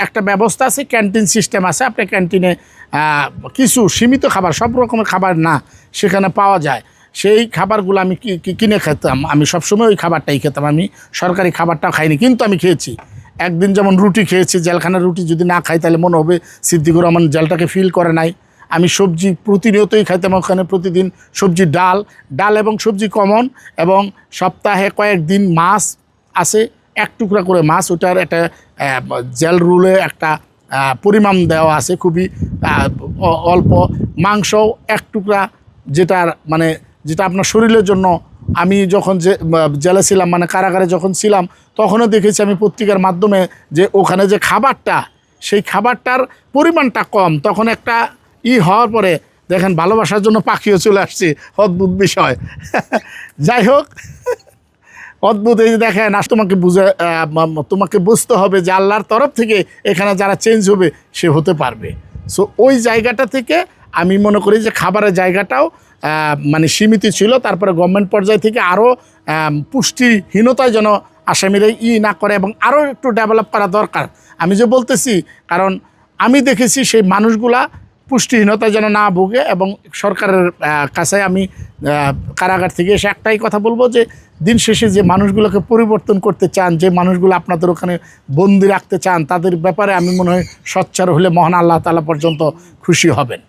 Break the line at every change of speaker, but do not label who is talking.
একটা ব্যবস্থা আছে, ক্যান্টিন সিস্টেম আছে। আপনি ক্যান্টিনে কিছু সীমিত খাবার, সব রকমের খাবার না সেখানে পাওয়া যায়। সেই খাবারগুলো আমি কিনে খেতাম। আমি সবসময় ওই খাবারটাই খেতাম। আমি সরকারি খাবারটাও খাইনি, কিন্তু আমি খেয়েছি। একদিন যেমন রুটি খেয়েছি, জেলখানার রুটি যদি না খাই তাহলে মনে হবে সিদ্দিকুর রহমান জেলটাকে ফিল করে নাই। আমি সবজি প্রতিনিয়তই খাইতাম ওখানে, প্রতিদিন সবজি, ডাল এবং সবজি কমন, এবং সপ্তাহে কয়েকদিন মাছ আছে, এক টুকরা করে মাছ। ওটার একটা জেল রুলে একটা পরিমাণ দেওয়া আছে, খুবই অল্প। মাংসও এক টুকরা, যেটা আপনার শরীরের জন্য। আমি যখন জেলে ছিলাম, কারাগারে যখন ছিলাম, তখনও দেখেছি আমি পত্রিকার মাধ্যমে যে ওখানে যে খাবারটা, সেই খাবারটার পরিমাণটা কম। তখন একটা হওয়ার পরে দেখেন ভালোবাসার জন্য পাখিও চলে আসছে, অদ্ভুত বিষয়। যাই হোক, অদ্ভুত। এই যে দেখেন, তোমাকে বুঝতে হবে যে আল্লাহর তরফ থেকে এখানে যারা চেঞ্জ হবে সে হতে পারবে। সো ওই জায়গাটা থেকে আমি মনে করি যে খাবারের জায়গাটাও সীমিত ছিল। তারপরে গভর্নমেন্ট পর্যায় থেকে আরও পুষ্টিহীনতায় যেন আসামিরা না করে, এবং আরও একটু ডেভেলপ করা দরকার। আমি যে বলতেছি, কারণ আমি দেখেছি সেই মানুষগুলা পুষ্টিহীনতা যেন না ভোগে। এবং সরকারের কাছে আমি কারাগার থেকে এসে একটাই কথা বলবো যে দিন শেষে যে মানুষগুলোকে পরিবর্তন করতে চান, যে মানুষগুলো আপনাদের ওখানে বন্দি রাখতে চান, তাদের ব্যাপারে আমি মনে হয় সোচ্চার হলে মহান আল্লাহ তাআলা পর্যন্ত খুশি হবেন।